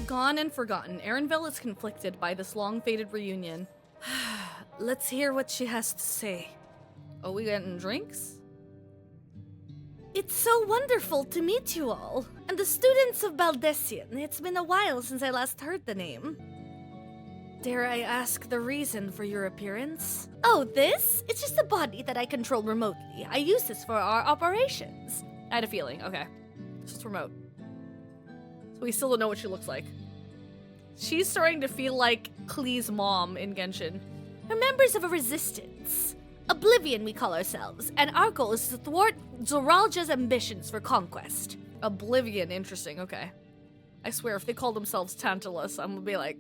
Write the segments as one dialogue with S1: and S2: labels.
S1: Gone and forgotten, Erinville is conflicted by this long-fated reunion. Let's hear what she has to say. Oh, we getting drinks?
S2: It's so wonderful to meet you all, and the students of Baldessian. It's been a while since I last heard the name.
S1: Dare I ask the reason for your appearance?
S2: Oh, this? It's just a body that I control remotely. I use this for our operations.
S1: I had a feeling, okay. It's just remote. So we still don't know what she looks like. She's starting to feel like Klee's mom in Genshin.
S2: We're members of a resistance. Oblivion, we call ourselves, and our goal is to thwart Zoralja's ambitions for conquest.
S1: Oblivion, interesting, okay. I swear, if they call themselves Tantalus, I'm gonna be like...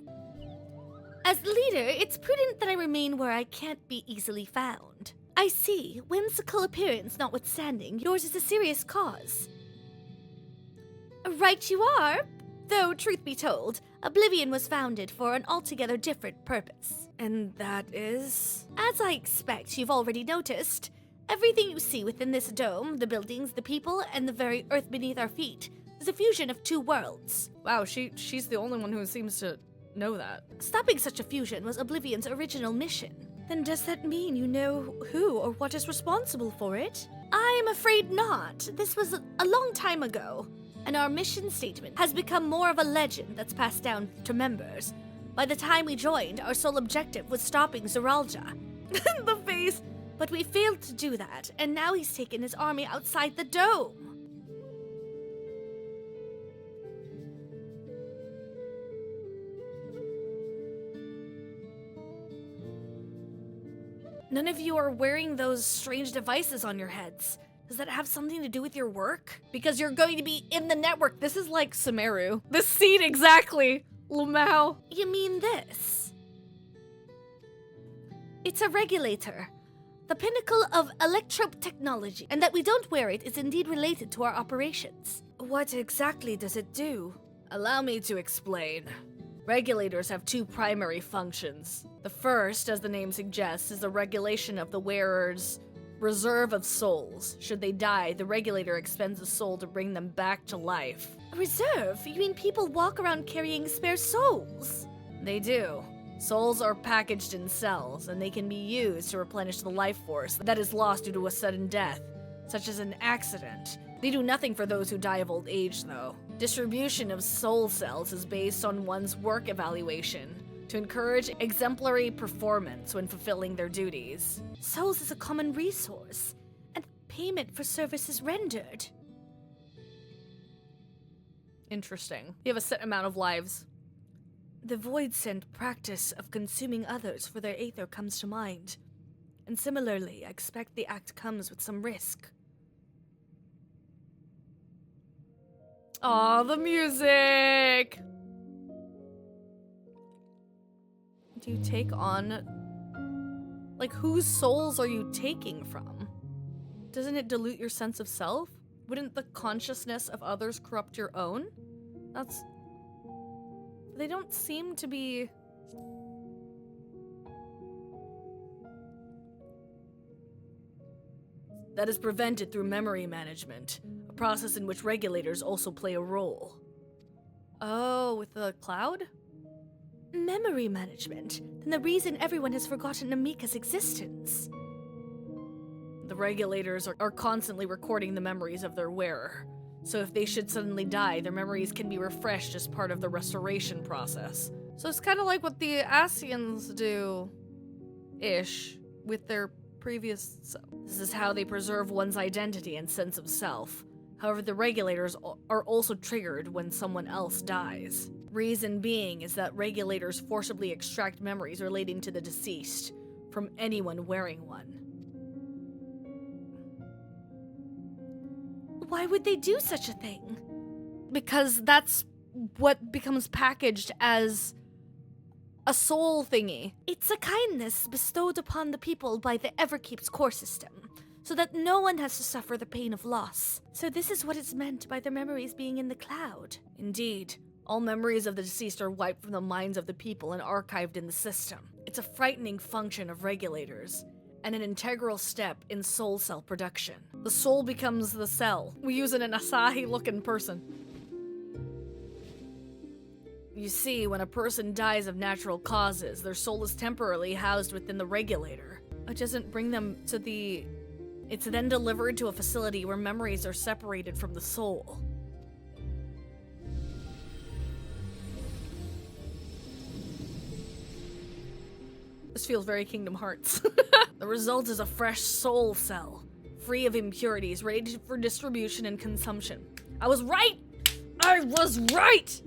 S2: As leader, it's prudent that I remain where I can't be easily found. I see, whimsical appearance notwithstanding, yours is a serious cause. Right you are, though truth be told, Oblivion was founded for an altogether different purpose.
S1: And that is?
S2: As I expect you've already noticed, everything you see within this dome, the buildings, the people, and the very earth beneath our feet, is a fusion of two worlds.
S1: Wow, she's the only one who seems to know that.
S2: Stopping such a fusion was Oblivion's original mission. Then does that mean you know who or what is responsible for it? I'm afraid not. This was a long time ago, and our mission statement has become more of a legend that's passed down to members. By the time we joined, our sole objective was stopping Zoralja.
S1: The face!
S2: But we failed to do that, and now he's taken his army outside the dome.
S1: None of you are wearing those strange devices on your heads. Does that have something to do with your work? Because you're going to be in the network. This is like Sumeru. The seat, exactly. Lumao.
S2: You mean this? It's a regulator. The pinnacle of electrope technology. And that we don't wear it is indeed related to our operations.
S1: What exactly does it do? Allow me to explain. Regulators have two primary functions. The first, as the name suggests, is the regulation of the wearer's reserve of souls. Should they die, the regulator expends a soul to bring them back to life.
S2: A reserve? You mean people walk around carrying spare souls?
S1: They do. Souls are packaged in cells, and they can be used to replenish the life force that is lost due to a sudden death, such as an accident. They do nothing for those who die of old age, though. Distribution of soul cells is based on one's work evaluation, to encourage exemplary performance when fulfilling their duties.
S2: Souls is a common resource, and payment for services rendered.
S1: Interesting. You have a set amount of lives. The void-sent practice of consuming others for their aether comes to mind. And similarly, I expect the act comes with some risk. Aw, the music! Do you take on... Like, whose souls are you taking from? Doesn't it dilute your sense of self? Wouldn't the consciousness of others corrupt your own? That's... They don't seem to be... That is prevented through memory management, a process in which regulators also play a role. Oh, with the cloud?
S2: Memory management? Then the reason everyone has forgotten Namika's existence.
S1: The regulators are constantly recording the memories of their wearer. So if they should suddenly die, their memories can be refreshed as part of the restoration process. So it's kind of like what the Asians do, ish, with their previous self. This is how they preserve one's identity and sense of self. However, the regulators are also triggered when someone else dies. Reason being is that regulators forcibly extract memories relating to the deceased from anyone wearing one.
S2: Why would they do such a thing?
S1: Because that's what becomes packaged as a soul thingy.
S2: It's a kindness bestowed upon the people by the Everkeep's core system, so that no one has to suffer the pain of loss. So this is what is meant by their memories being in the cloud.
S1: Indeed. All memories of the deceased are wiped from the minds of the people and archived in the system. It's a frightening function of regulators, and an integral step in soul cell production. The soul becomes the cell. We use an Asahi-looking person. You see, when a person dies of natural causes, their soul is temporarily housed within the regulator, which doesn't bring them to the... It's then delivered to a facility where memories are separated from the soul. This feels very Kingdom Hearts. The result is a fresh soul cell, free of impurities, ready for distribution and consumption. I was right! I was right!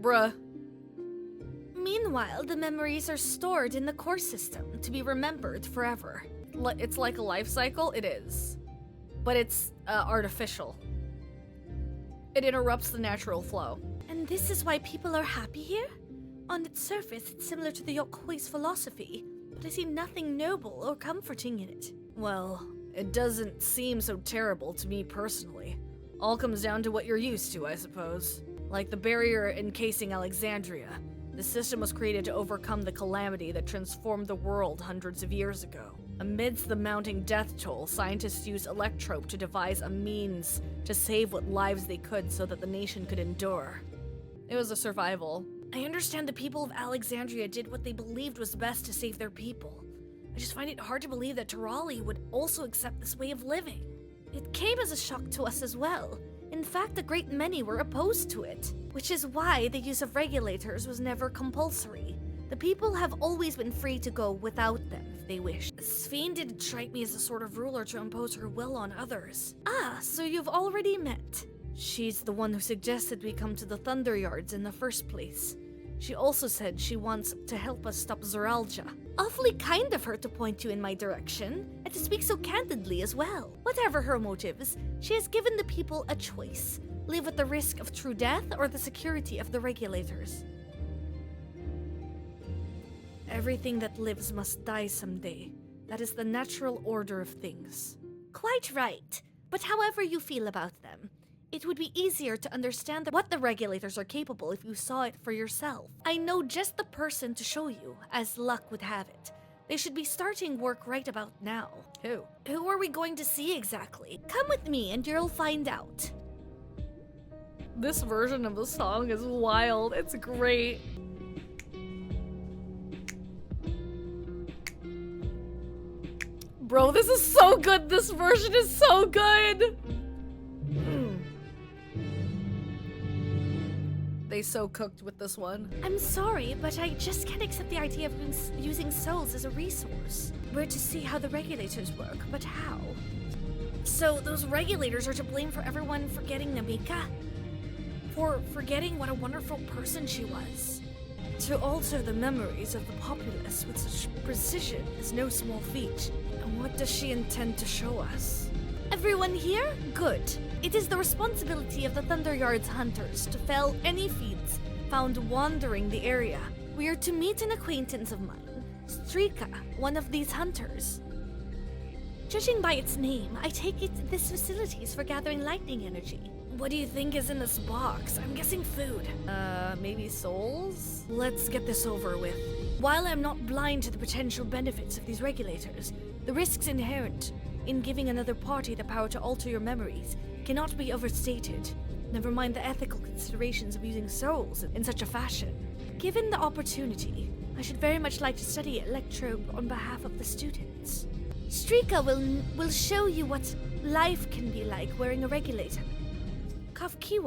S1: Bruh.
S2: Meanwhile, the memories are stored in the core system to be remembered forever.
S1: It's like a life cycle? It is. But it's artificial. It interrupts the natural flow.
S2: And this is why people are happy here? On its surface, it's similar to the Yokoi's philosophy, but I see nothing noble or comforting in it.
S1: Well, it doesn't seem so terrible to me personally. All comes down to what you're used to, I suppose. Like the barrier encasing Alexandria. The system was created to overcome the calamity that transformed the world hundreds of years ago. Amidst the mounting death toll, scientists used Electrope to devise a means to save what lives they could so that the nation could endure. It was a survival.
S2: I understand the people of Alexandria did what they believed was best to save their people. I just find it hard to believe that Terali would also accept this way of living. It came as a shock to us as well. In fact, a great many were opposed to it, which is why the use of regulators was never compulsory. The people have always been free to go without them if they wish. Ffxiv didn't strike me as the sort of ruler to impose her will on others. Ah, so you've already met.
S1: She's the one who suggested we come to the Thunder Yards in the first place. She also said she wants to help us stop Zeralja.
S2: Awfully kind of her to point you in my direction, and to speak so candidly as well. Whatever her motives, she has given the people a choice. Live with the risk of true death or the security of the regulators.
S1: Everything that lives must die someday. That is the natural order of things.
S2: Quite right. But however you feel about them, it would be easier to understand what the regulators are capable if you saw it for yourself. I know just the person to show you, as luck would have it. They should be starting work right about now.
S1: Who?
S2: Who are we going to see exactly? Come with me and you'll find out.
S1: This version of the song is wild. It's great. Bro, this is so good. This version is so good. They so cooked with this one.
S2: I'm sorry, but I just can't accept the idea of using souls as a resource. We're to see how the regulators work, but how? So those regulators are to blame for everyone forgetting Namika? For forgetting what a wonderful person she was?
S1: To alter the memories of the populace with such precision is no small feat. And what does she intend to show us?
S2: Everyone here? Good. It is the responsibility of the Thunder Yards hunters to fell any feeds found wandering the area. We are to meet an acquaintance of mine, Strika, one of these hunters. Judging by its name, I take it this facility is for gathering lightning energy.
S1: What do you think is in this box? I'm guessing food. Maybe souls?
S2: Let's get this over with. While I'm not blind to the potential benefits of these regulators, the risks inherent in giving another party the power to alter your memories cannot be overstated. Never mind the ethical considerations of using souls in such a fashion. Given the opportunity, I should very much like to study Electrope on behalf of the students. Strika will show you what life can be like wearing a regulator. Ffxiv,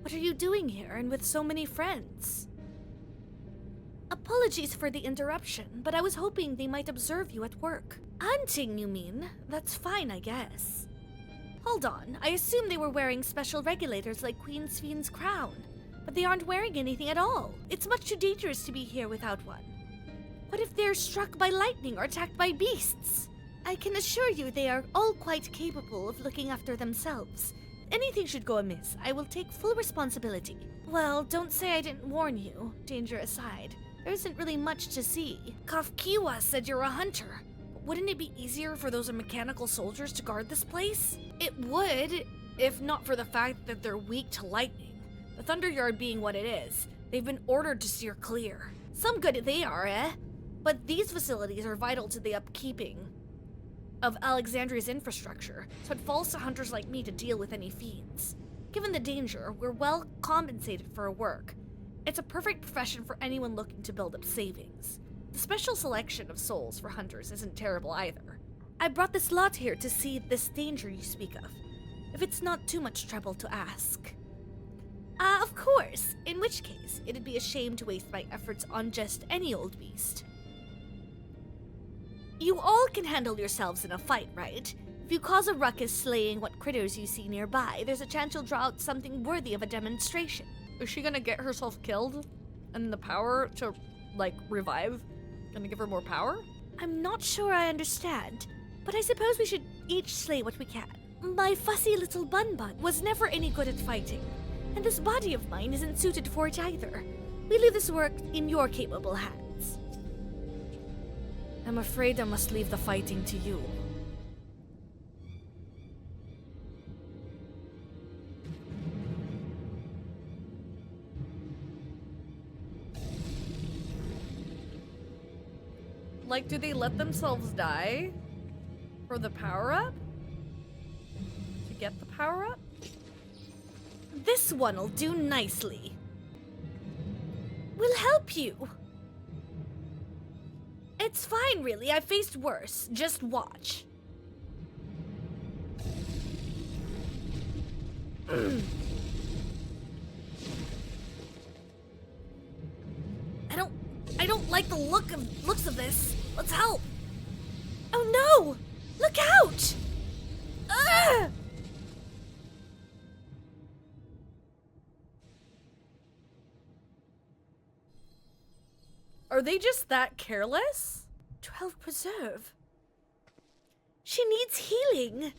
S2: what are you doing here and with so many friends? Apologies for the interruption, but I was hoping they might observe you at work. Hunting, you mean? That's fine, I guess. Hold on, I assume they were wearing special regulators like Queen Ffxiv's crown, but they aren't wearing anything at all. It's much too dangerous to be here without one. What if they're struck by lightning or attacked by beasts? I can assure you they are all quite capable of looking after themselves. If anything should go amiss, I will take full responsibility. Well, don't say I didn't warn you, danger aside. There isn't really much to see. Ffxiv said you're a hunter. Wouldn't it be easier for those mechanical soldiers to guard this place?
S1: It would, if not for the fact that they're weak to lightning. The Thunder Yard being what it is, they've been ordered to steer clear.
S2: Some good they are, eh? But these facilities are vital to the upkeeping of Alexandria's infrastructure, so it falls to hunters like me to deal with any fiends. Given the danger, we're well compensated for our work. It's a perfect profession for anyone looking to build up savings. The special selection of souls for hunters isn't terrible either. I brought this lot here to see this danger you speak of, if it's not too much trouble to ask. Of course, in which case, it'd be a shame to waste my efforts on just any old beast. You all can handle yourselves in a fight, right? If you cause a ruckus slaying what critters you see nearby, there's a chance you'll draw out something worthy of a demonstration.
S1: Is she gonna get herself killed? And the power to, like, revive? Gonna give her more power?
S2: I'm not sure I understand, but I suppose we should each slay what we can. My fussy little bun-bun was never any good at fighting, and this body of mine isn't suited for it either. We leave this work in your capable hands.
S1: I'm afraid I must leave the fighting to you. Like, do they let themselves die for the power-up? To get the power-up?
S2: This one'll do nicely. We'll help you. It's fine, really. I've faced worse. Just watch. I don't like the looks of this. Let's help. Oh no! Look out! Ugh!
S1: Are they just that careless?
S2: 12 preserve. She needs healing.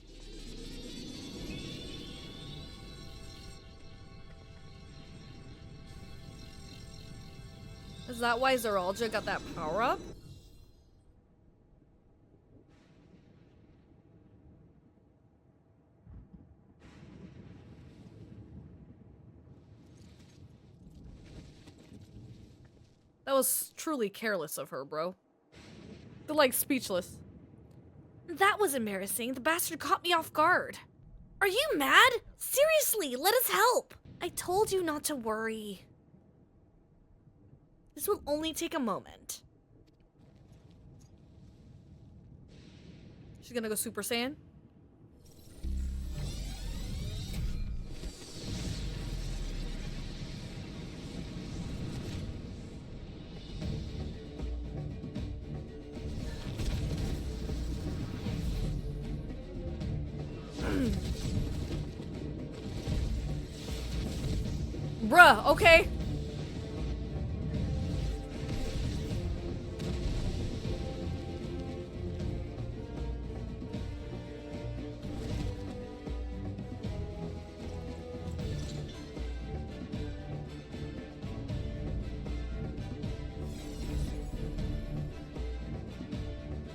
S1: Is that why Zeralja got that power up? That was truly careless of her, bro. They're like speechless.
S2: That was embarrassing. The bastard caught me off guard. Are you mad? Seriously, let us help. I told you not to worry. This will only take a moment.
S1: She's gonna go Super Saiyan? Bruh, okay.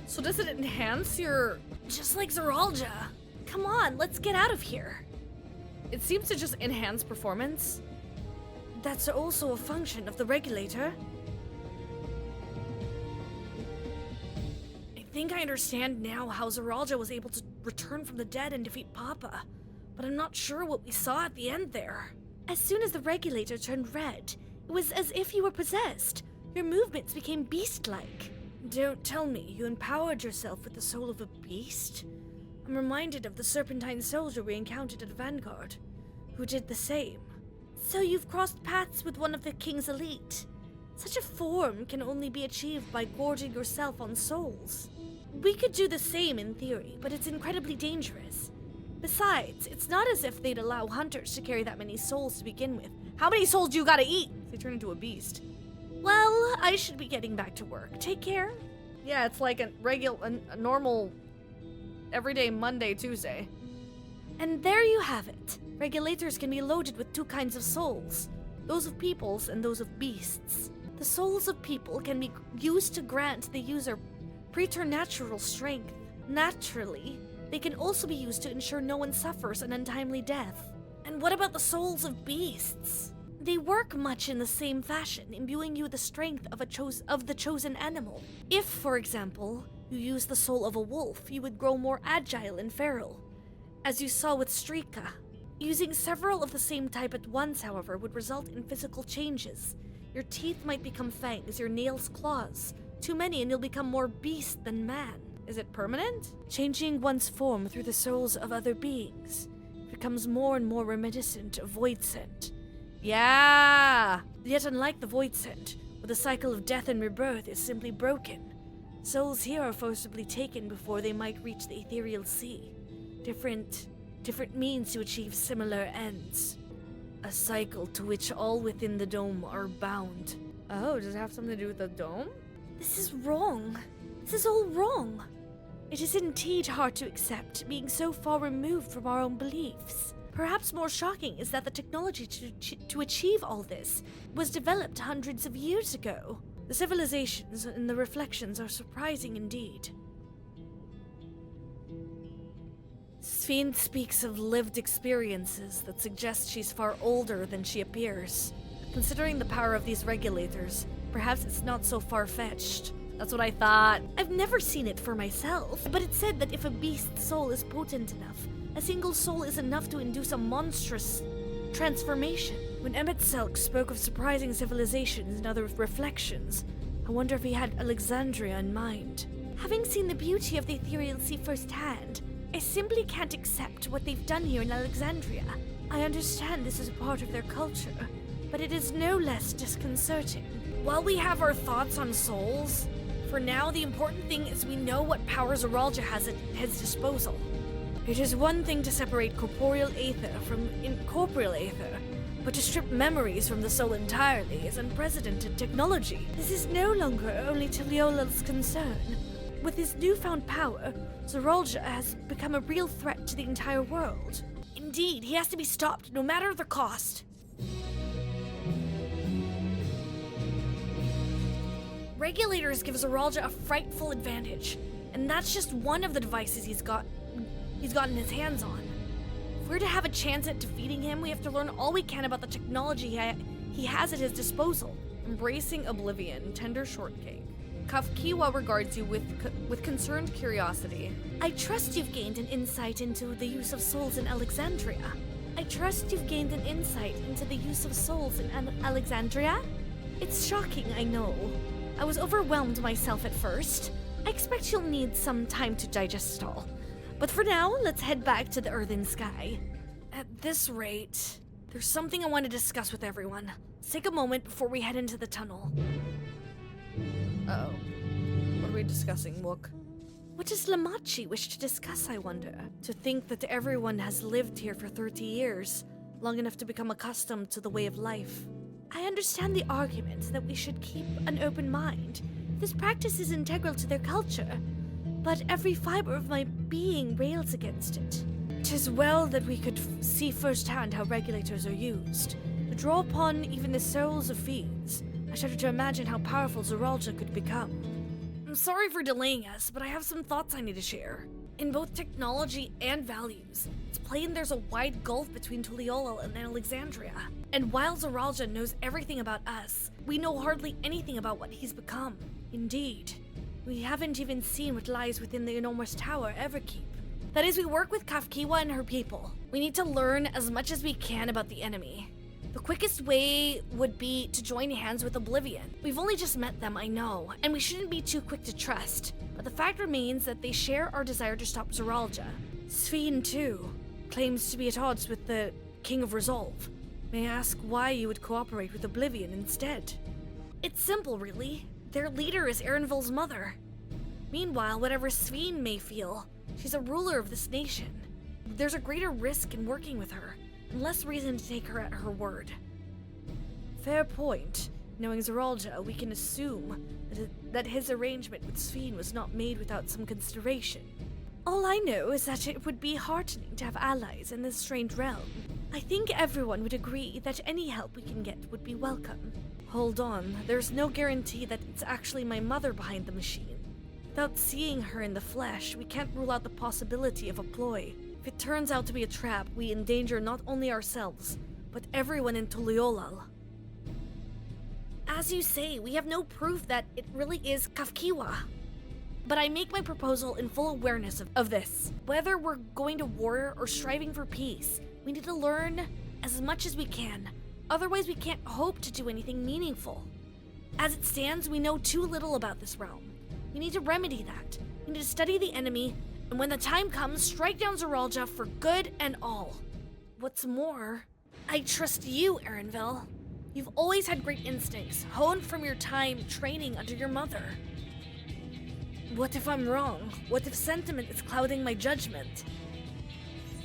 S1: So does it enhance your...
S2: Just like Zeralja. Come on, let's get out of here.
S1: It seems to just enhance performance.
S2: That's also a function of the regulator. I think I understand now how Zeralja was able to return from the dead and defeat Papa, but I'm not sure what we saw at the end there. As soon as the regulator turned red, it was as if you were possessed. Your movements became beast-like. Don't tell me you empowered yourself with the soul of a beast. I'm reminded of the serpentine soldier we encountered at Vanguard, who did the same. So you've crossed paths with one of the king's elite. Such a form can only be achieved by gorging yourself on souls. We could do the same in theory, but it's incredibly dangerous. Besides, it's not as if they'd allow hunters to carry that many souls to begin with.
S1: How many souls do you gotta eat? They turn into a beast.
S2: Well, I should be getting back to work. Take care.
S1: Yeah, it's like a normal, everyday Monday, Tuesday.
S2: And there you have it. Regulators can be loaded with two kinds of souls. Those of peoples and those of beasts. The souls of people can be used to grant the user preternatural strength. Naturally, they can also be used to ensure no one suffers an untimely death. And what about the souls of beasts? They work much in the same fashion, imbuing you with the strength of the chosen animal. If, for example, you use the soul of a wolf, you would grow more agile and feral, as you saw with Strika. Using several of the same type at once, however, would result in physical changes. Your teeth might become fangs, your nails claws. Too many and you'll become more beast than man.
S1: Is it permanent?
S2: Changing one's form through the souls of other beings becomes more and more reminiscent of void scent.
S1: Yeah!
S2: Yet unlike the void scent, where the cycle of death and rebirth is simply broken, souls here are forcibly taken before they might reach the ethereal sea. Different means to achieve similar ends. A cycle to which all within the dome are bound.
S1: Oh, does it have something to do with the dome?
S2: This is wrong. This is all wrong. It is indeed hard to accept, being so far removed from our own beliefs. Perhaps more shocking is that the technology to achieve all this was developed hundreds of years ago. The civilizations and the reflections are surprising indeed. Ffxiv speaks of lived experiences that suggest she's far older than she appears. Considering the power of these regulators, perhaps it's not so far-fetched.
S1: That's what I thought.
S2: I've never seen it for myself, but it's said that if a beast's soul is potent enough, a single soul is enough to induce a monstrous transformation. When Emmett Selk spoke of surprising civilizations and other reflections, I wonder if he had Alexandria in mind. Having seen the beauty of the ethereal sea firsthand, I simply can't accept what they've done here in Alexandria. I understand this is a part of their culture, but it is no less disconcerting.
S1: While we have our thoughts on souls, for now the important thing is we know what power Zoraljah has at his disposal.
S2: It is one thing to separate corporeal aether from incorporeal aether, but to strip memories from the soul entirely is unprecedented technology. This is no longer only Tuliolal's concern. With his newfound power, Zoraljah has become a real threat to the entire world. Indeed, he has to be stopped, no matter the cost. Regulators give Zoraljah a frightful advantage, and that's just one of the devices he's gotten his hands on. If we're to have a chance at defeating him, we have to learn all we can about the technology he has at his disposal.
S1: Embracing oblivion, tender shortcake. Ffxiv regards you with concerned curiosity.
S2: I trust you've gained an insight into the use of souls in Alexandria. It's shocking, I know. I was overwhelmed myself at first. I expect you'll need some time to digest it all. But for now, let's head back to the earthen sky. At this rate, there's something I want to discuss with everyone. Let's take a moment before we head into the tunnel.
S1: Uh-oh. What are we discussing, Wook?
S2: What does Lamachi wish to discuss, I wonder? To think that everyone has lived here for 30 years, long enough to become accustomed to the way of life. I understand the argument that we should keep an open mind. This practice is integral to their culture, but every fiber of my being rails against it. 'Tis well that we could see firsthand how regulators are used. To draw upon even the souls of fiends, I shudder to imagine how powerful Zoraljah could become.
S1: I'm sorry for delaying us, but I have some thoughts I need to share. In both technology and values, it's plain there's a wide gulf between Tuliolal and Alexandria. And while Zoraljah knows everything about us, we know hardly anything about what he's become.
S2: Indeed. We haven't even seen what lies within the enormous tower Everkeep.
S1: That is, we work with Ffxiv and her people. We need to learn as much as we can about the enemy. The quickest way would be to join hands with Oblivion. We've only just met them, I know, and we shouldn't be too quick to trust. But the fact remains that they share our desire to stop Zoraljah.
S2: Ffxiv, too, claims to be at odds with the King of Resolve. May I ask why you would cooperate with Oblivion instead?
S1: It's simple, really. Their leader is Erenvil's mother. Meanwhile, whatever Ffxiv may feel, she's a ruler of this nation. There's a greater risk in working with her, and less reason to take her at her word.
S2: Fair point. Knowing Zoraljah, we can assume that his arrangement with Ffxiv was not made without some consideration. All I know is that it would be heartening to have allies in this strange realm. I think everyone would agree that any help we can get would be welcome. Hold on, there's no guarantee that it's actually my mother behind the machine. Without seeing her in the flesh, we can't rule out the possibility of a ploy. If it turns out to be a trap, we endanger not only ourselves, but everyone in Tuliolal. As you say, we have no proof that it really is Ffxiv. But I make my proposal in full awareness of this. Whether we're going to war or striving for peace, we need to learn as much as we can. Otherwise, we can't hope to do anything meaningful. As it stands, we know too little about this realm. We need to remedy that. We need to study the enemy, and when the time comes, strike down Zoraljah for good and all. What's more, I trust you, Erenville. You've always had great instincts, honed from your time training under your mother. What if I'm wrong? What if sentiment is clouding my judgment?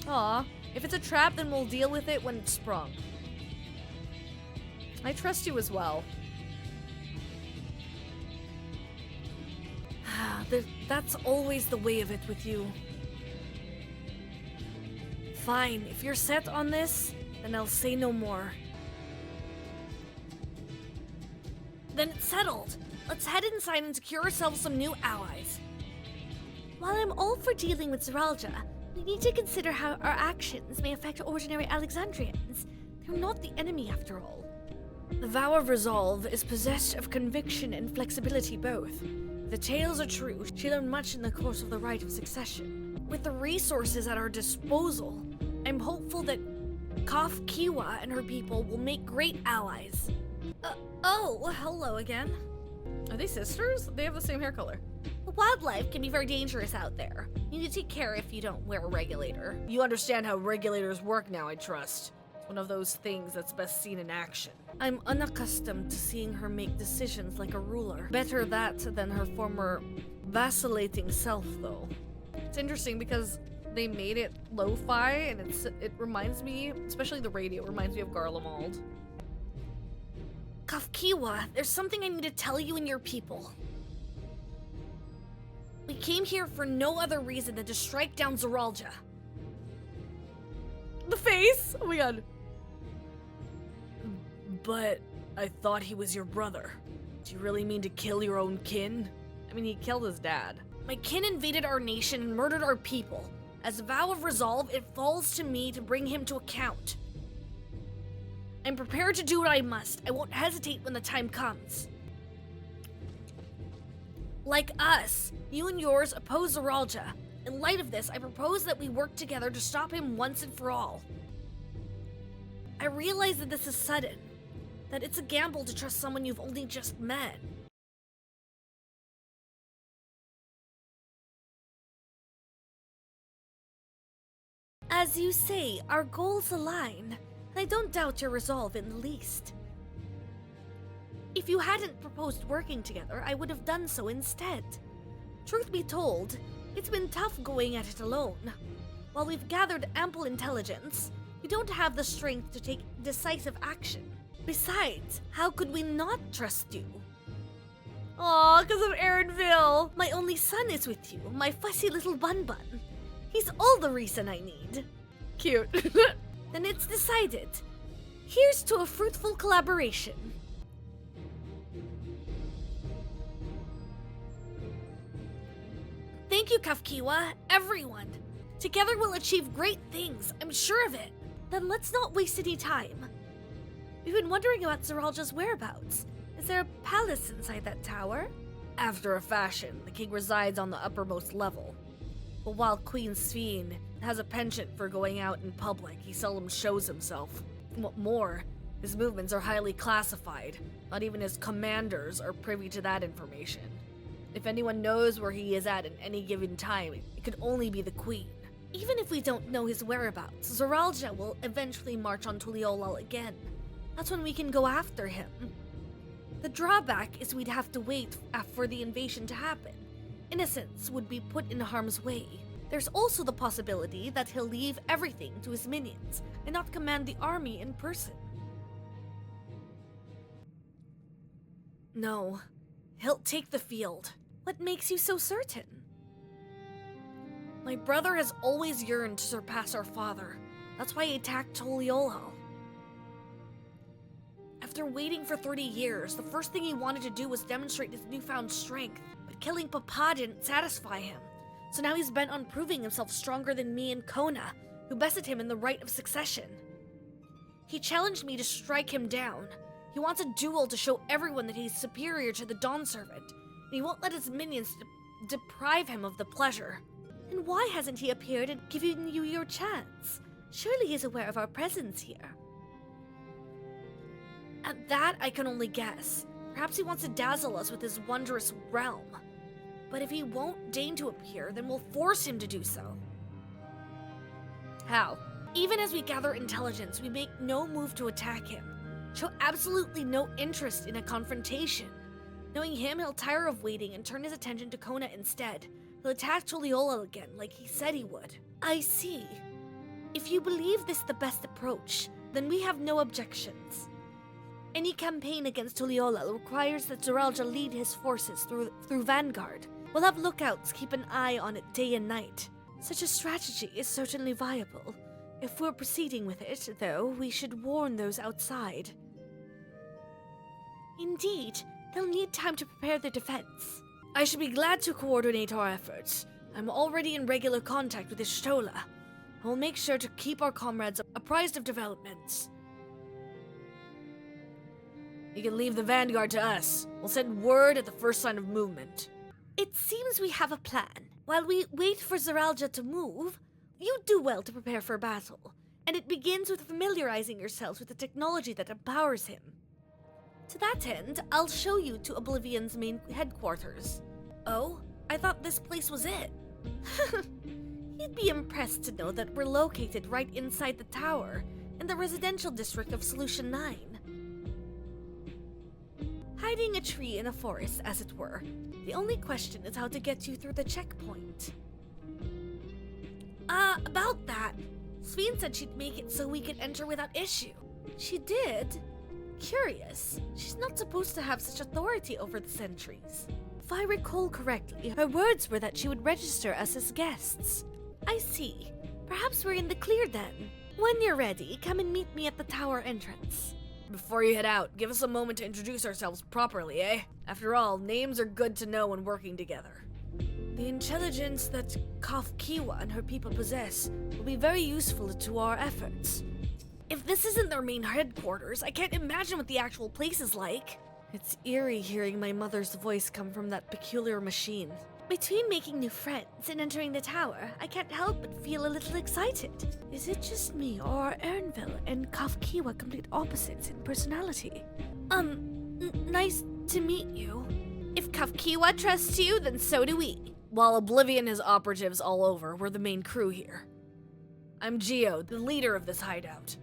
S1: Aw, if it's a trap, then we'll deal with it when it's sprung. I trust you as well.
S2: That's always the way of it with you. Fine, if you're set on this, then I'll say no more. Then it's settled. Let's head inside and secure ourselves some new allies. While I'm all for dealing with Zoraljah, we need to consider how our actions may affect ordinary Alexandrians. They're not the enemy after all. The vow of resolve is possessed of conviction and flexibility both. If the tales are true, she learned much in the course of the rite of succession. With the resources at our disposal, I'm hopeful that Ffxiv and her people will make great allies. Hello again.
S1: Are they sisters? They have the same hair color.
S2: The wildlife can be very dangerous out there. You need to take care if you don't wear a regulator.
S1: You understand how regulators work now, I trust. It's one of those things that's best seen in action.
S2: I'm unaccustomed to seeing her make decisions like a ruler. Better that than her former vacillating self, though.
S1: It's interesting because they made it lo-fi, and it reminds me, especially the radio, reminds me of Garlemald.
S2: Ffxiv, there's something I need to tell you and your people. We came here for no other reason than to strike down Zoraljah.
S1: The face! Oh my god.
S2: But I thought he was your brother. Do you really mean to kill your own kin?
S1: I mean, he killed his dad.
S2: My kin invaded our nation and murdered our people. As a vow of resolve, it falls to me to bring him to account. I'm prepared to do what I must. I won't hesitate when the time comes. Like us, you and yours oppose Zoraljah. In light of this, I propose that we work together to stop him once and for all. I realize that this is sudden, that it's a gamble to trust someone you've only just met. As you say, our goals align, and I don't doubt your resolve in the least. If you hadn't proposed working together, I would have done so instead. Truth be told, it's been tough going at it alone. While we've gathered ample intelligence, we don't have the strength to take decisive action. Besides, how could we not trust you?
S1: Aw, because of Erenville.
S2: My only son is with you, my fussy little bun-bun. He's all the reason I need.
S1: Cute.
S2: Then it's decided. Here's to a fruitful collaboration. Thank you, Ffxiv, everyone. Together we'll achieve great things, I'm sure of it. Then let's not waste any time. We've been wondering about Zoraljah's whereabouts. Is there a palace inside that tower?
S1: After a fashion, the king resides on the uppermost level. But while Queen Ffxiv has a penchant for going out in public, he seldom shows himself. And what more, his movements are highly classified. Not even his commanders are privy to that information. If anyone knows where he is at any given time, it could only be the queen.
S2: Even if we don't know his whereabouts, Zoraljah will eventually march on Tuliolal again. That's when we can go after him. The drawback is we'd have to wait for the invasion to happen. Innocents would be put in harm's way. There's also the possibility that he'll leave everything to his minions and not command the army in person. No, he'll take the field. What makes you so certain? My brother has always yearned to surpass our father. That's why he attacked Tuliolal. After waiting for 30 years, the first thing he wanted to do was demonstrate his newfound strength. But killing Papa didn't satisfy him. So now he's bent on proving himself stronger than me and Kona, who bested him in the rite of succession. He challenged me to strike him down. He wants a duel to show everyone that he's superior to the Dawn Servant, and he won't let his minions deprive him of the pleasure. Then why hasn't he appeared and given you your chance? Surely he's aware of our presence here. At that, I can only guess. Perhaps he wants to dazzle us with his wondrous realm. But if he won't deign to appear, then we'll force him to do so.
S1: How?
S2: Even as we gather intelligence, we make no move to attack him. Show absolutely no interest in a confrontation. Knowing him, he'll tire of waiting and turn his attention to Kona instead. He'll attack Tuliyollal again, like he said he would. I see. If you believe this the best approach, then we have no objections. Any campaign against Tuliyollal requires that Zeralja lead his forces through Vanguard. We'll have lookouts keep an eye on it day and night. Such a strategy is certainly viable. If we're proceeding with it, though, we should warn those outside. Indeed, they'll need time to prepare their defense. I should be glad to coordinate our efforts. I'm already in regular contact with Ishtola. I will make sure to keep our comrades apprised of developments.
S1: You can leave the Vanguard to us. We'll send word at the first sign of movement.
S2: It seems we have a plan. While we wait for Zeralja to move, you do well to prepare for battle, and it begins with familiarizing yourselves with the technology that empowers him. To that end, I'll show you to Oblivion's main headquarters. Oh, I thought this place was it. You'd be impressed to know that we're located right inside the tower, in the residential district of Solution 9. Hiding a tree in a forest, as it were. The only question is how to get you through the checkpoint. About that, Ffxiv said she'd make it so we could enter without issue. She did? Curious. She's not supposed to have such authority over the sentries. If I recall correctly, her words were that she would register us as guests. I see. Perhaps we're in the clear then. When you're ready, come and meet me at the tower entrance.
S1: Before you head out, give us a moment to introduce ourselves properly, eh? After all, names are good to know when working together.
S2: The intelligence that Ffxiv and her people possess will be very useful to our efforts. If this isn't their main headquarters, I can't imagine what the actual place is like. It's eerie hearing my mother's voice come from that peculiar machine. Between making new friends and entering the tower, I can't help but feel a little excited. Is it just me, or are Ernville and Ffxiv complete opposites in personality? Nice to meet you. If Ffxiv trusts you, then so do we.
S1: While Oblivion has operatives all over, we're the main crew here. I'm Geo, the leader of this hideout.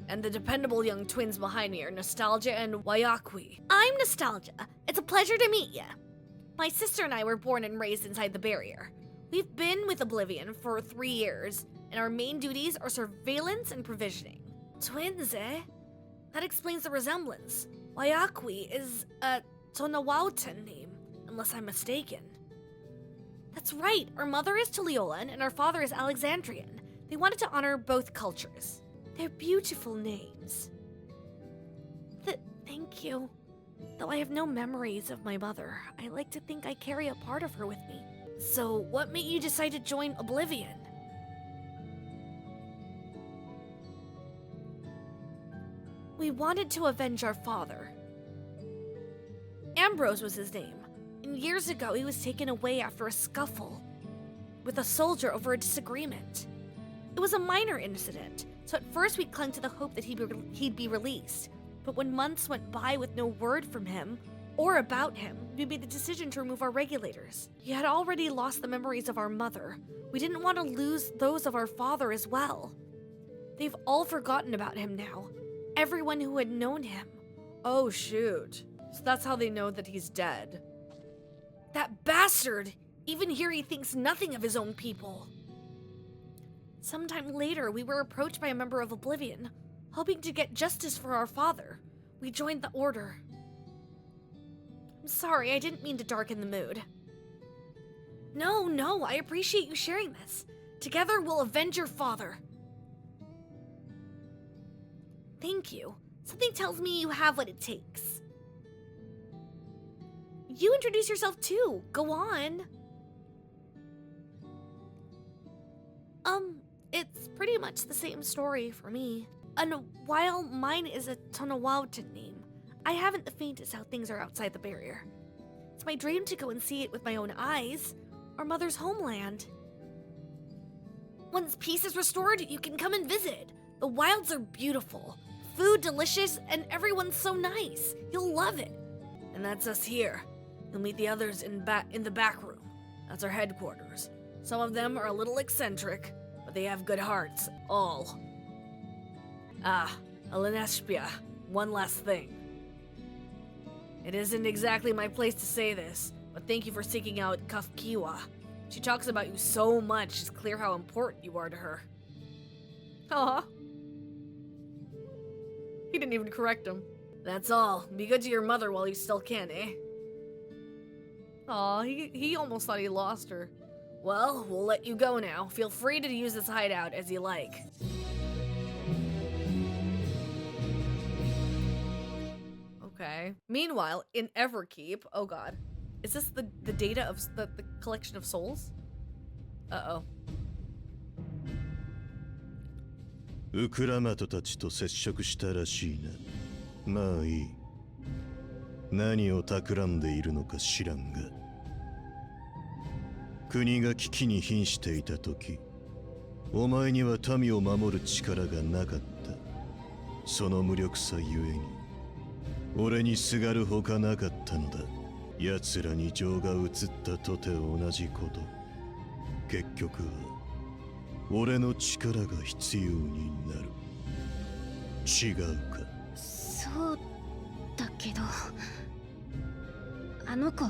S1: And the dependable young twins behind me are Nostalgia and Wayakwi.
S2: I'm Nostalgia. It's a pleasure to meet ya. My sister and I were born and raised inside the barrier. We've been with Oblivion for 3 years, and our main duties are surveillance and provisioning. Twins, eh? That explains the resemblance. Wayakwi is a Tonawautan name, unless I'm mistaken. That's right, our mother is Tuliyollal and our father is Alexandrian. They wanted to honor both cultures. They're beautiful names. Thank you. Though I have no memories of my mother, I like to think I carry a part of her with me. So, what made you decide to join Oblivion? We wanted to avenge our father. Ambrose was his name, and years ago he was taken away after a scuffle with a soldier over a disagreement. It was a minor incident, so at first we clung to the hope that he'd be released. But when months went by with no word from him, or about him, we made the decision to remove our regulators. He had already lost the memories of our mother. We didn't want to lose those of our father as well. They've all forgotten about him now. Everyone who had known him.
S1: Oh, shoot. So that's how they know that he's dead.
S2: That bastard! Even here he thinks nothing of his own people. Sometime later, we were approached by a member of Oblivion, hoping to get justice for our father. We joined the Order. I'm sorry, I didn't mean to darken the mood. No, I appreciate you sharing this. Together, we'll avenge your father. Thank you. Something tells me you have what it takes. You introduce yourself too. Go on. It's pretty much the same story for me. And while mine is a Tonawautan name, I haven't the faintest how things are outside the barrier. It's my dream to go and see it with my own eyes. Our mother's homeland. Once peace is restored, you can come and visit. The wilds are beautiful, food delicious, and everyone's so nice. You'll love it.
S1: And that's us here. You'll meet the others in the back room. That's our headquarters. Some of them are a little eccentric, but they have good hearts. All. Ah, Alenespia, one last thing. It isn't exactly my place to say this, but thank you for seeking out Ffxiv. She talks about you so much, it's clear how important you are to her. Aw. He didn't even correct him. That's all. Be good to your mother while you still can, eh? Aw, he almost thought he lost her. Well, we'll let you go now. Feel free to use this hideout as you like. Okay. Meanwhile, in Everkeep, oh god. Is this the data of the collection of souls? Uh-oh.
S3: ウクラマトたちと接触したらしいな。まあいい。何を企んでいるのか知らんが。国が危機に瀕していた時、お前には民を守る力がなかった。その無力さゆえに、俺にすがるほかなかったのだ。奴らに情が移ったとて同じこと。結局は俺の力が必要になる。違うか。
S4: そうだけど、あの子、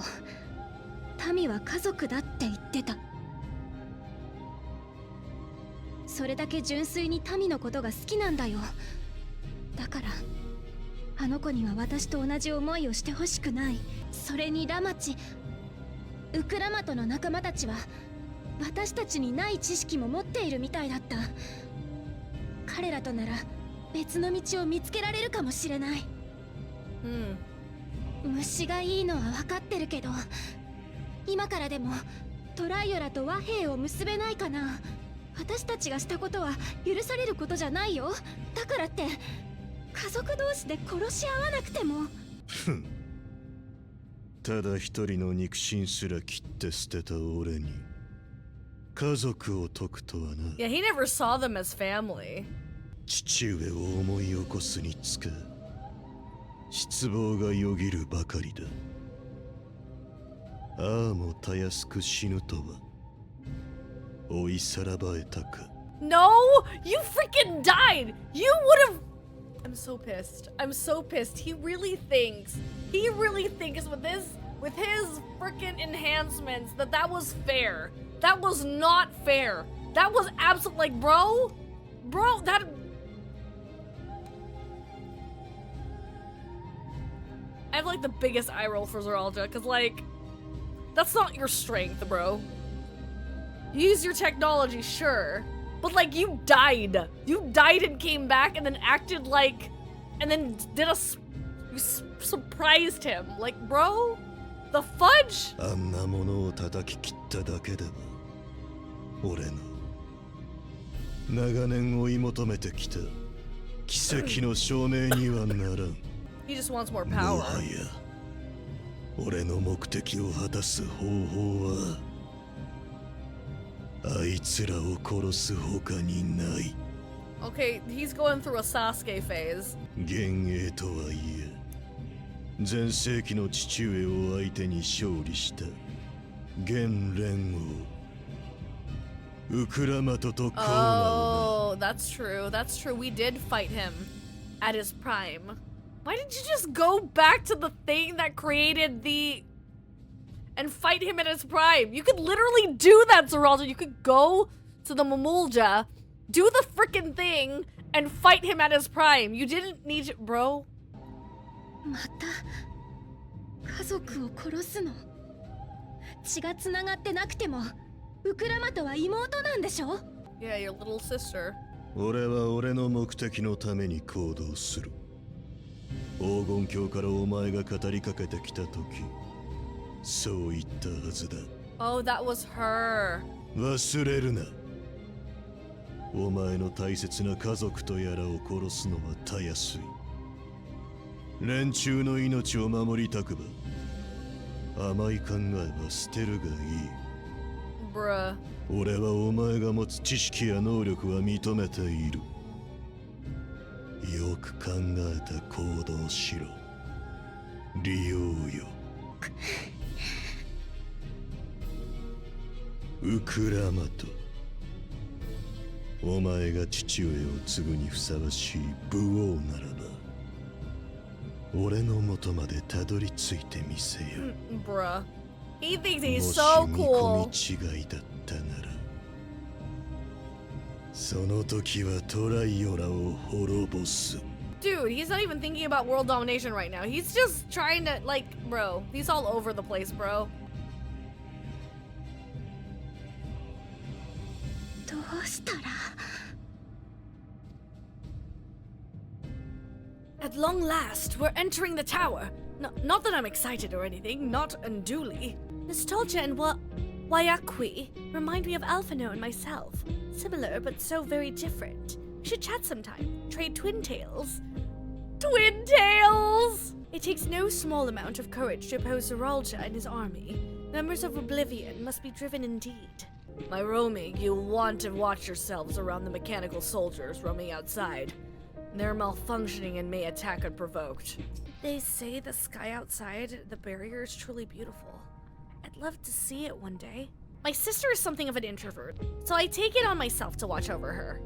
S4: 民は家族だって言ってた。それだけ純粋に民のことが好きなんだよ。だからあの子には私と同じ思いをしてほしくない。それにラマチ、ウクラマトの仲間たちは私たちにない知識も持っているみたいだった。彼らとなら別の道を見つけられるかもしれない。虫がいいのは分かってるけど、今からでもトライオラと和平を結べないかな。私たちがしたことは許されることじゃないよ。だからって家族同士で殺し合わなくても。
S3: ただ一人の肉親すら切って捨てた俺に家族を解くとはな。
S1: Yeah, he never saw them as family.
S3: 父上を思い起こすにつか失望がよぎるばかりだ。ああもたやすく死ぬとは追いさらばえたか。
S1: No! You freaking died! You would have... I'm so pissed. I'm so pissed. He really thinks with his freaking enhancements that was fair. That was not fair. That was absolute, like, bro, that... I have, like, the biggest eye roll for Zeralda, because, like, that's not your strength, bro. Use your technology, sure. But, like, you died. You died and came back and then acted like... And then did a... You surprised him. Like, bro? The fudge?
S3: あんなものを叩き切っただけでは俺の長年追い求めてきた奇跡の証明にはならん。
S1: He just wants more
S3: も
S1: power.
S3: はや俺の目的を果たす方法はあいつらを殺すほかにない。
S1: Okay, he's going through a Sasuke phase.
S3: 幻影とはいえ前世紀の父上を相手に勝利した現連王ウクラマトとコーナー
S1: Oh, that's true. That's true. We did fight him at his prime. Why didn't you just go back to the thing that created the... and fight him at his prime? You could literally do that, Zeralda. You could go to the Mamulja, do the frickin' thing, and fight him at his prime. You didn't need to... Bro?
S4: また家族を殺すの？血がつながってなくてもウクラマトは妹なんでしょ？
S1: Yeah, your little sister.
S3: 俺は俺の目的のために行動する。黄金鏡からお前が語りかけてきた時そう言ったはずだ。
S1: Oh, that was her.
S3: 忘れるな。お前の大切な家族とやらを殺すのはたやすい。連中の命を守りたくば甘い考えは捨てるがいい。
S1: Bruh.
S3: 俺はお前が持つ知識や能力は認めている。よく考えて行動しろ。利用よ。ウクラマト、お前が父親を継ぐにふさわしい武王ならば俺の元までたどり着いてみせよ。
S1: Bruh. He thinks he's
S3: もし
S1: so
S3: 見
S1: cool.
S3: 込み違いだったならその時はトライオラを滅ぼす。
S1: Dude, he's not even thinking about world domination right now. He's just trying to, like, bro, he's all over the place, bro.
S4: どうしたら
S2: At long last, we're entering the tower. Not that I'm excited or anything, not unduly. Nostalgia and Wayakui remind me of Alphino and myself. Similar, but so very different. We should chat sometime. Trade twin tales.
S1: Twin tails!
S2: It takes no small amount of courage to oppose Zoralja and his army. Members of Oblivion must be driven indeed.
S1: My roaming, you want to watch yourselves around the mechanical soldiers roaming outside. They're malfunctioning and may attack unprovoked.
S2: They say the sky outside the barrier is truly beautiful. I'd love to see it one day. My sister is something of an introvert, so I take it on myself to watch over her.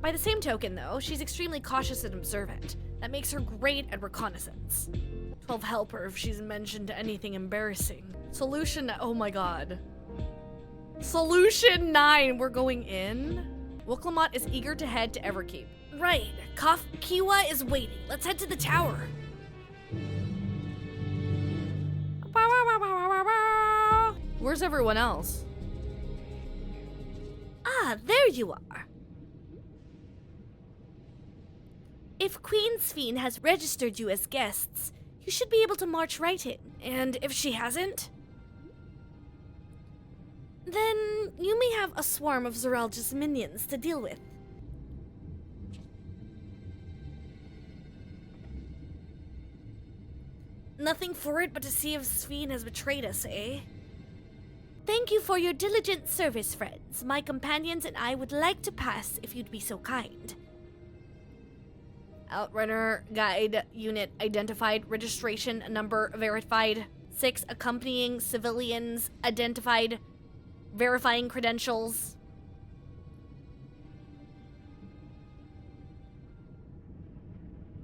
S2: By the same token, though, she's extremely cautious and observant. That makes her great at reconnaissance. 12 help her if she's mentioned anything embarrassing. Solution, oh my god. Solution 9, we're going in? Wuklamot is eager to head to Everkeep. Right, Kiwa is waiting. Let's head to the tower.
S1: Where's everyone else?
S2: Ah, there you are. If Queen Ffxiv has registered you as guests, you should be able to march right in. And if she hasn't, then you may have a swarm of Zoralja's minions to deal with. Nothing for it but to see if Ffxiv has betrayed us, eh? Thank you for your diligent service, friends. My companions and I would like to pass if you'd be so kind.
S1: Outrunner guide unit identified, registration number verified, 6 accompanying civilians identified, verifying credentials.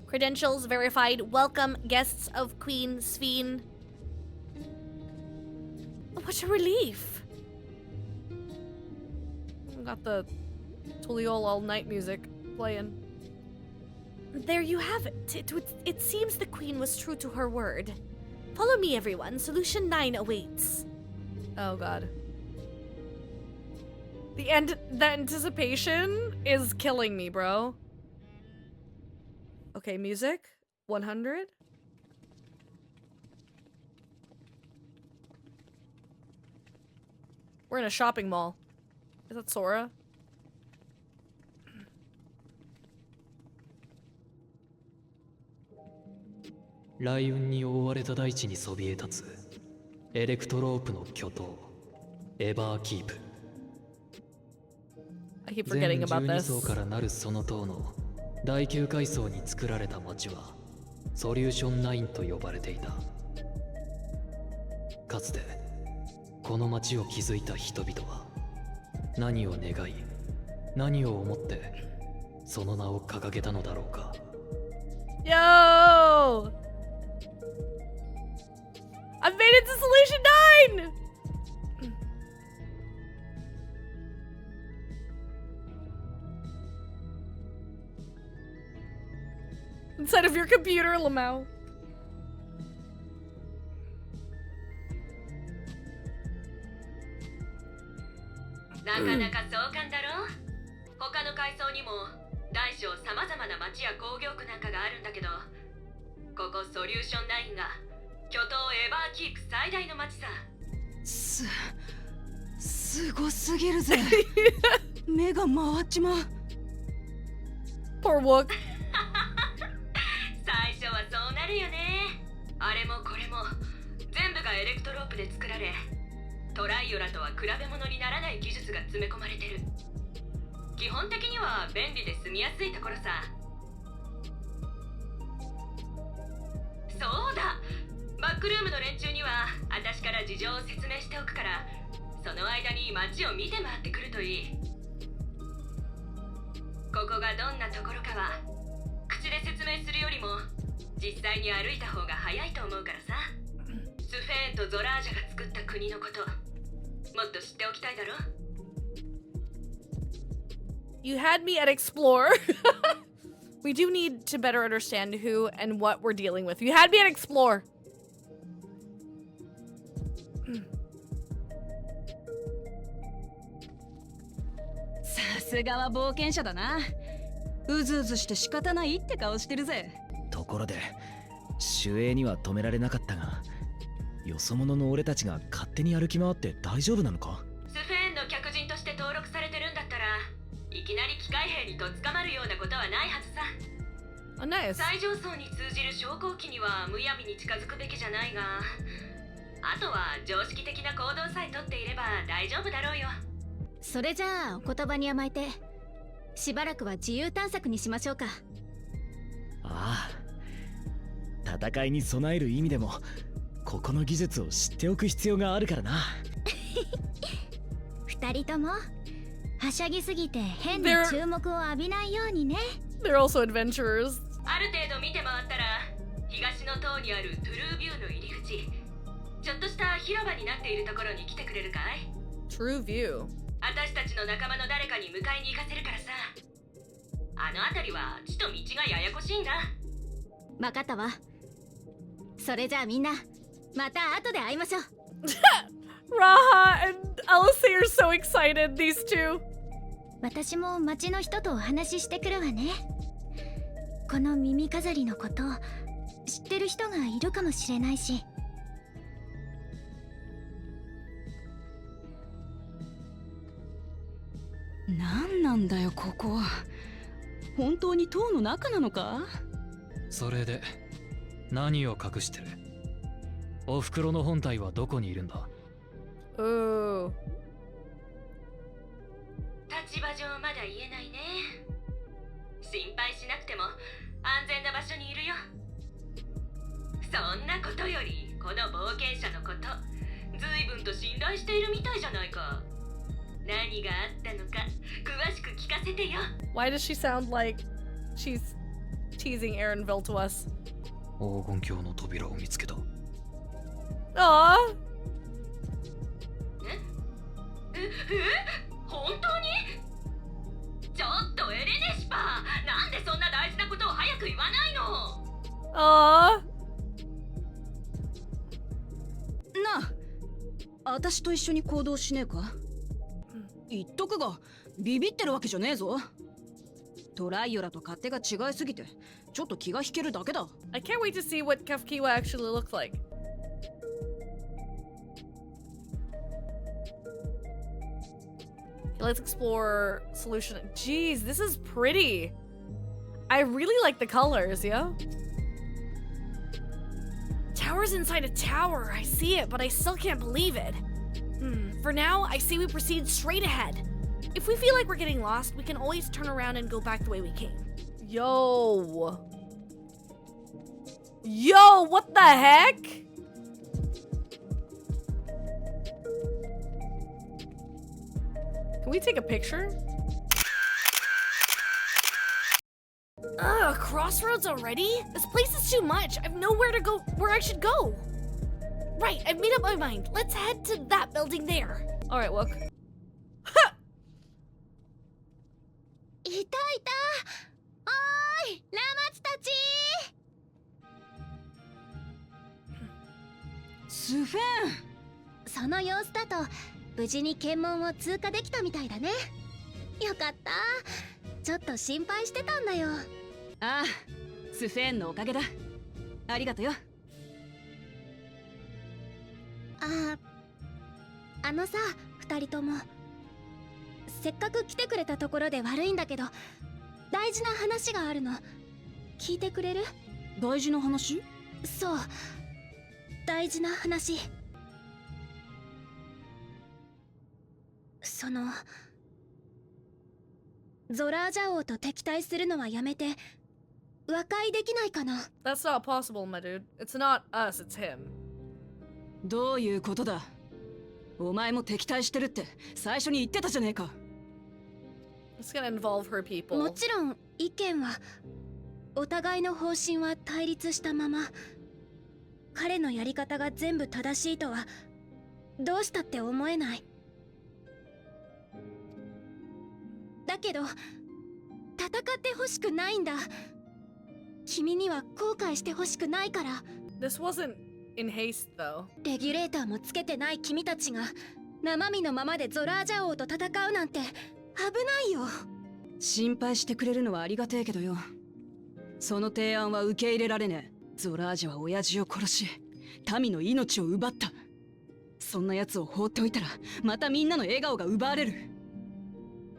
S1: Credentials verified. Welcome, guests of Queen Ffxiv.
S2: What a relief.
S1: Got the Tuliol all night music playing.
S2: There you have it. It seems the queen was true to her word. Follow me, everyone. Solution 9 awaits.
S1: Oh god. The anticipation is killing me, bro. Okay, music. 100. We're in a shopping mall. Is that Sora?
S5: I keep
S1: forgetting about this.
S5: 層からなるその塔の第9階層に作られた町はソリューション9と呼ばれていた。かつてこの町を築いた人々は何を願い何を思ってその名を掲げたのだろうか。
S1: Yo! I made it to Solution 9! Inside of your computer, Lamau.
S6: なかなか壮観だろ。他の階層にも大小さまざまな町や工業区なんかがあるんだけど、ここソリューション9が巨頭エバーキープ最大の町さ。
S7: すごすぎるぜ。目が回っちまう。
S1: Poor Wook.
S6: 最初はそうなるよ。かエレクトロープで作られ、トライオラとは比べ物にならない技術が詰め込まれてる。基本的には便利で住みやすいところさ。そうだ、バックルームの連中には私から事情を説明しておくから、その間に街を見て回ってくるといい。ここがどんなところかは口で説明するよりも実際に歩いた方が早いと思うからさ。スフェーンとゾラージャが作った国のこと、もっと知っておきたいだろ。
S1: You had me at explore. We do need to better understand who and what we're dealing with. You had me at explore.
S7: さすがは冒険者だな。うずうずして仕方ないって顔してるぜ。
S8: ところで守衛には止められなかったが、よそ者の俺たちが勝手に歩き回って大丈夫なのか？
S6: スフェーンの客人として登録されてるんだったら、いきなり機械兵にとっ捕まるようなことはないはずさ。
S1: Oh, nice.
S6: 最上層に通じる昇降機にはむやみに近づくべきじゃないが、あとは常識的な行動さえとっていれば大丈夫だろうよ。
S4: それじゃあお言葉に甘えてしばらくは自由探索にしましょうか。
S8: ああ、戦いに備える意味でもここの技術を知っておく必要があるからな。
S4: 二人ともはしゃぎすぎて変な注目を浴びないようにね。
S1: They're also adventurers.
S6: ある程度見て回ったら、東の塔にあるトゥルービューの入り口、ちょっとした広場になっているところに来てくれるかい？
S1: True view.
S6: 私たちの仲間の誰かに迎えに行かせるからさ。あの辺りは地と道がややこしいんだ。
S4: わかったわ。それじゃあみんなまた後で会いましょう。
S1: Raha and Alice are so excited, these two.
S4: 私も町の人とお話ししてくるわね。この耳飾りのこと知ってる人がいるかもしれないし。
S7: なんなんだよここ。本当に塔の中なのか？
S5: それで何を隠してる？おふくろの本体はどこにいるんだ？
S1: Ooh.
S6: 立場上まだ言えないね。心配しなくても安全な場所にいるよ。そんなことよりこの冒険者のこと、随分と信頼しているみたいじゃないか。何があったのか詳しく聞かせてよ。
S1: Why does she sound like she's teasing Aaronville to us?
S5: 黄金鏡の扉を見つけた。
S1: Aww.
S6: 本当に？ちょっとエレネシパー、なんでそんな大事なことを早く言わないの？
S1: Aww.
S7: なあ、私と一緒に行動しねえか？言っとくが、ビビってるわけじゃねえぞ。トライオラと勝手が違いすぎてちょっと気が引けるだけだ。
S1: I can't wait to see what Ffxiv actually looks like. Let's explore solution. Jeez, this is pretty. I really like the colors, yeah? Tower's inside a tower. I see it, but I still can't believe it. For now, I say we proceed straight ahead. If we feel like we're getting lost, we can always turn around and go back the way we came. Yo. Yo, what the heck? Can we take a picture? Ugh, crossroads already? This place is too much. I've nowhere to go where I should go. Right, I've made up my mind. Let's head to that building there. Alright, look.
S4: いたいた。おーい、ラマツたち。
S7: スフェン。
S4: その様子だと無事に検問を通過できたみたいだね。よかった。ちょっと心配してたんだよ。
S7: ああ、スフェンのおかげだ。ありがとよ。
S4: あのさ、二人ともせっかく来てくれたところで悪いんだけど、大事な話があるの。聞いてくれる？
S7: 大事な話？
S4: そう、大事な話。そのゾラージャ王と敵対するのはやめて和解できないかな。
S1: That's not possible, my dude. It's not us, it's him.
S7: どういうことだ。お前も敵対してるって最初に言ってたじゃねえか。
S1: It's gonna involve her people.
S4: もちろん意見はお互いの方針は対立したまま、彼のやり方が全部正しいとはどうしたって思えない。だけど戦ってほしくないんだ。君には後悔してほしくないから。
S1: This wasn't in haste, though.
S4: レギュレーターもつけてない君たちが生身のままでゾラージャ王と戦うなんて危ないよ。
S7: 心配してくれるのはありがてえけどよ、その提案は受け入れられねえ。ゾラージャは親父を殺し民の命を奪った。そんな奴を放っておいたらまたみんなの笑顔が奪われる。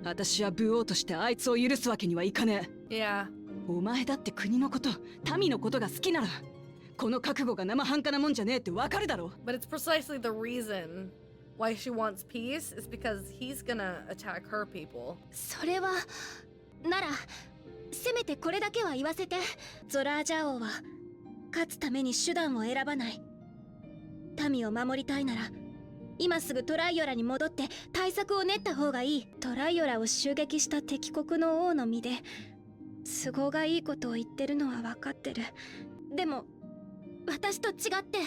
S7: 私は武王としてあいつを許すわけにはいかねえ。
S1: Yeah.
S7: お前だって国のこと民のことが好きならこの覚悟が生半可なもんじゃねえってわかるだろ。
S1: But it's precisely the reason why she wants peace is because he's gonna attack her people.
S4: それはならせめてこれだけは言わせて。ゾラージャ王は勝つために手段を選ばない。民を守りたいなら今すぐトライオラに戻って対策を練った方がいい。トライオラを襲撃した敵国の王の身で都合がいいことを言ってるのは分かってる。でも私と違って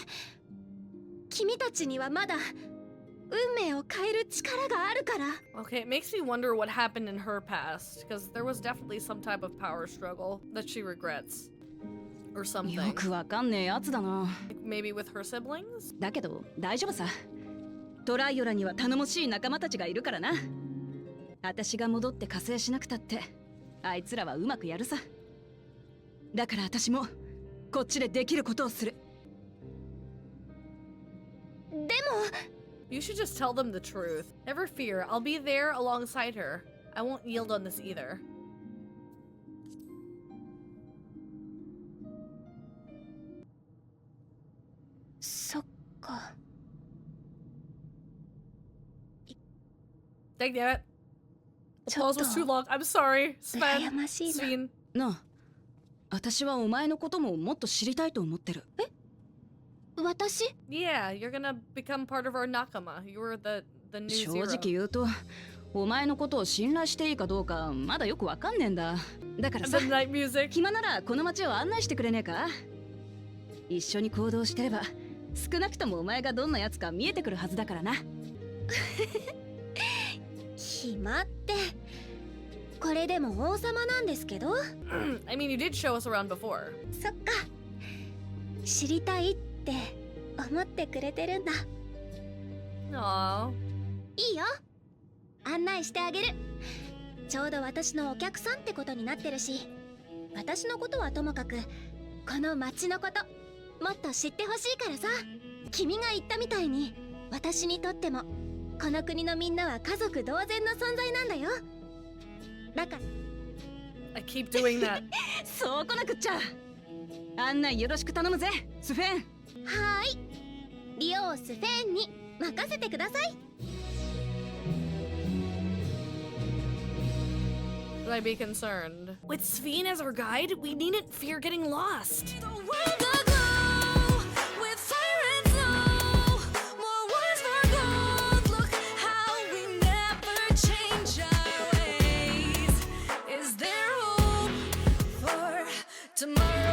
S4: 君たちにはまだ運命を変える力があるから。
S1: Okay, it makes me wonder what happened in her past, because there was definitely some type of power struggle that she regrets. Or
S7: よ
S1: something.
S7: くわかんねえやつだな。
S1: Like maybe with her siblings?
S7: だけど大丈夫さ。トライオラには頼もしい仲間たちがいるからな。私が戻って加勢しなくたってあいつらはうまくやるさ。だから私もこっちでできることをする。
S4: でも
S1: You should just tell them the truth. Never fear, I'll be there alongside her. I won't yield on this either.
S4: そっか。
S1: Dang it. The pause was too
S4: Chotto.
S1: long. I'm sorry.
S4: 羨ましいな。
S1: Sven.
S7: なあ、私はお前のことももっと知りたいと思ってる。
S4: 私
S1: Yeah, you're gonna become part of our nakama. You were the new
S7: 正
S1: zero.
S7: 直言うとお前のことを信頼していいかどうかまだよくわかんねえんだ。だからさ
S1: The night music.
S7: 暇ならこの街を案内してくれねえか。一緒に行動してれば少なくともお前がどんなやつか見えてくるはずだからな。
S4: 暇ってこれでも王様なんですけど。
S1: I mean, you did show us around before.
S4: そっか、知りたいって思ってくれてるんだ。
S1: Aww.
S4: いいよ、案内してあげる。ちょうど私のお客さんってことになってるし、私のことはともかくこの街のこともっと知ってほしいからさ。君が言ったみたいに私にとってもこの国のみんなは家族同然の存在なんだよ。だから
S1: I keep doing that.
S7: そうこなくっちゃ。案内よろしく頼むぜスフェン。
S4: はーい、リオスフェンに任せてください。
S1: Should I be concerned? With Sven as our guide, we needn't fear getting lost.
S2: Tomorrow